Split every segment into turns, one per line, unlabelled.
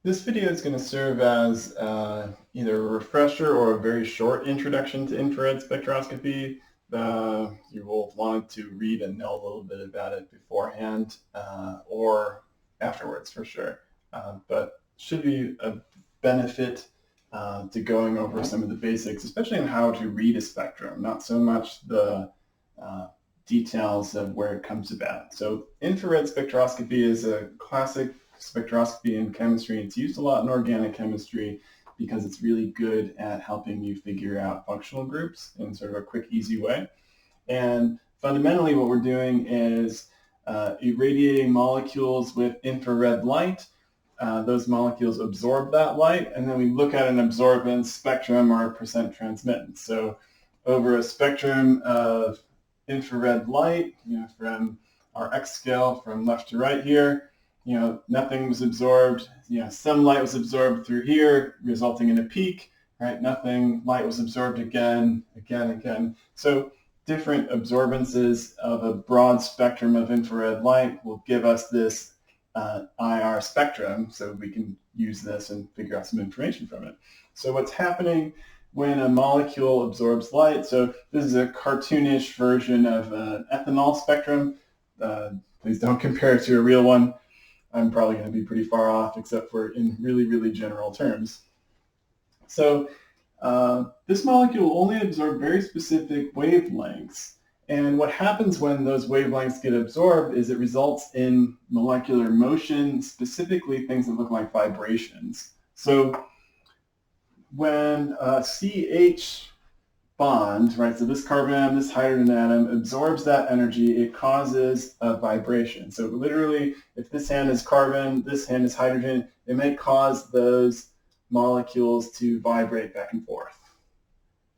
This video is going to serve as either a refresher or a very short introduction to infrared spectroscopy. You will want to read and know a little bit about it beforehand or afterwards for sure. But should be a benefit to going over some of the basics, especially on how to read a spectrum, not so much the uh, details of where it comes about. So infrared spectroscopy is a classic spectroscopy in chemistry. It's used a lot in organic chemistry because it's really good at helping you figure out functional groups in sort of a quick, easy way. And fundamentally what we're doing is irradiating molecules with infrared light. Those molecules absorb that light, and then we look at an absorbance spectrum or a percent transmittance. So over a spectrum of infrared light, from our X scale from left to right here, nothing was absorbed. Some light was absorbed through here, resulting in a peak, right? Nothing light was absorbed again. So different absorbances of a broad spectrum of infrared light will give us this IR spectrum, so we can use this and figure out some information from it. So what's happening when a molecule absorbs light? So this is a cartoonish version of an ethanol spectrum. Please don't compare it to a real one. I'm probably going to be pretty far off, except for in really, really general terms. So this molecule will only absorb very specific wavelengths. And what happens when those wavelengths get absorbed is it results in molecular motion, specifically things that look like vibrations. So when a CH bond, right, so this carbon atom, this hydrogen atom, absorbs that energy, it causes a vibration. So literally, if this hand is carbon, this hand is hydrogen, it may cause those molecules to vibrate back and forth,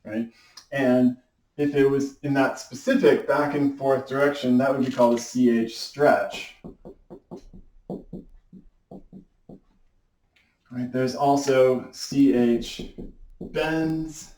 right? And if it was in that specific back and forth direction, that would be called a CH stretch. Right? There's also CH bends,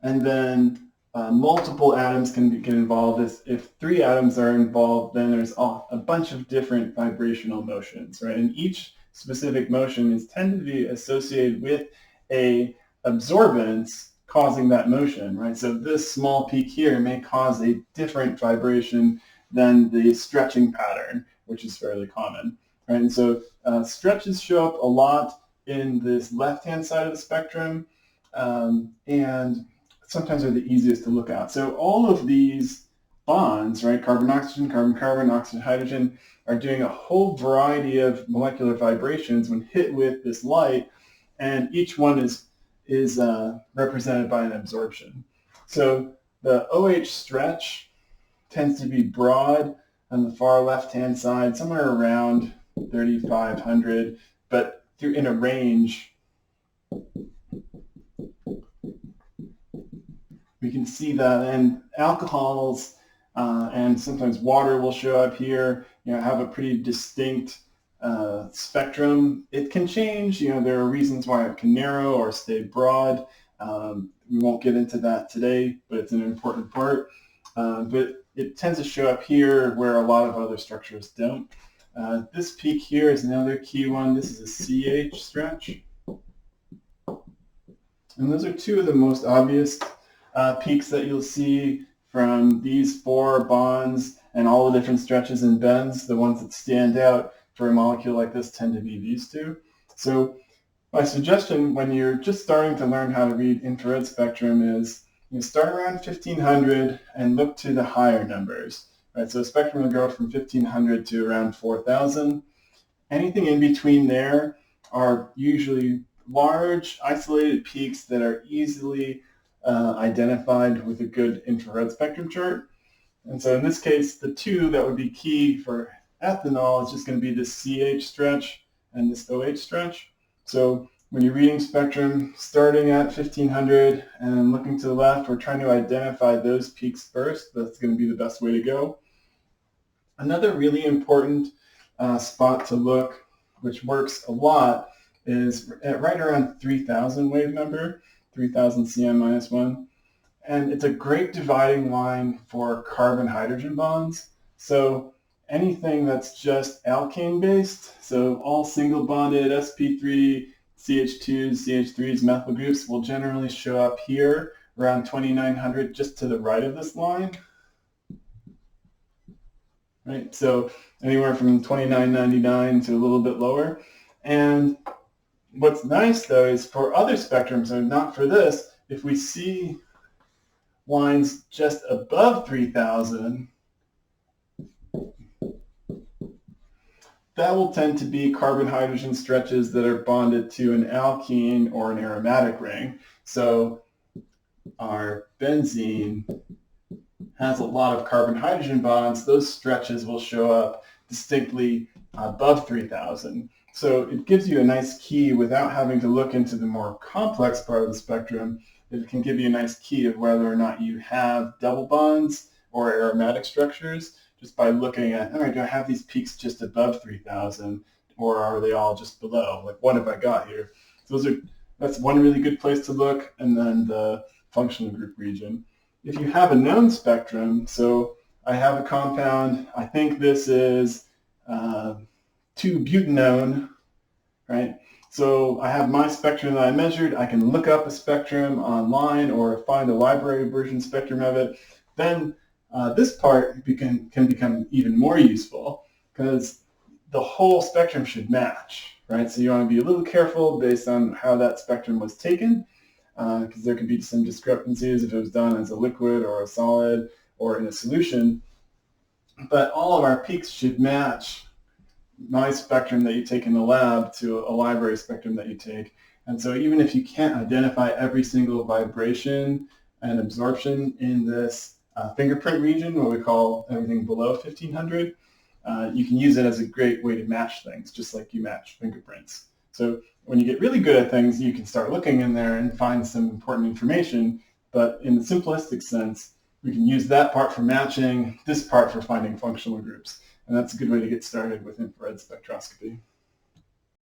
and then multiple atoms can get involved. If three atoms are involved, then there's a bunch of different vibrational motions, right? And each specific motion is tended to be associated with a absorbance causing that motion, right? So this small peak here may cause a different vibration than the stretching pattern, which is fairly common, right? And so stretches show up a lot in this left-hand side of the spectrum, and sometimes are the easiest to look at. So all of these bonds, right, carbon-oxygen, carbon-carbon, oxygen-hydrogen, are doing a whole variety of molecular vibrations when hit with this light, and each one is represented by an absorption. So the OH stretch tends to be broad on the far left-hand side, somewhere around 3,500, but in a range. We can see that, and alcohols and sometimes water will show up here, have a pretty distinct spectrum. It can change, there are reasons why it can narrow or stay broad. We won't get into that today, but it's an important part. But it tends to show up here where a lot of other structures don't. This peak here is another key one. This is a CH stretch. And those are two of the most obvious peaks that you'll see from these four bonds and all the different stretches and bends. The ones that stand out for a molecule like this tend to be these two. So my suggestion when you're just starting to learn how to read infrared spectrum is you start around 1500 and look to the higher numbers. Right? So a spectrum will go from 1500 to around 4000. Anything in between there are usually large isolated peaks that are easily identified with a good infrared spectrum chart. And so in this case, the two that would be key for ethanol is just going to be this CH stretch and this OH stretch. So when you're reading spectrum, starting at 1500 and looking to the left, we're trying to identify those peaks first. That's going to be the best way to go. Another really important spot to look, which works a lot, is at right around 3000 wave number, 3000 cm minus 1. And it's a great dividing line for carbon-hydrogen bonds. So anything that's just alkane based, so all single bonded sp3, CH2s, CH3s, methyl groups will generally show up here around 2900, just to the right of this line. Right, so anywhere from 2999 to a little bit lower. And what's nice though is for other spectrums, so not for this, if we see lines just above 3000, that will tend to be carbon-hydrogen stretches that are bonded to an alkene or an aromatic ring. So our benzene has a lot of carbon-hydrogen bonds. Those stretches will show up distinctly above 3000. So it gives you a nice key without having to look into the more complex part of the spectrum. It can give you a nice key of whether or not you have double bonds or aromatic structures, just by looking at, all right, do I have these peaks just above 3000, or are they all just below? Like, what have I got here? So that's one really good place to look, and then the functional group region. If you have a known spectrum, so I have a compound, I think this is 2-butanone, right? So I have my spectrum that I measured. I can look up a spectrum online or find a library version spectrum of it. Then this part can become even more useful, because the whole spectrum should match, right? So you want to be a little careful based on how that spectrum was taken, because there could be some discrepancies if it was done as a liquid or a solid or in a solution. But all of our peaks should match my spectrum that you take in the lab to a library spectrum that you take. And so even if you can't identify every single vibration and absorption in this fingerprint region, what we call everything below 1500, you can use it as a great way to match things, just like you match fingerprints. So when you get really good at things, you can start looking in there and find some important information. But in the simplistic sense, we can use that part for matching, this part for finding functional groups. And that's a good way to get started with infrared spectroscopy.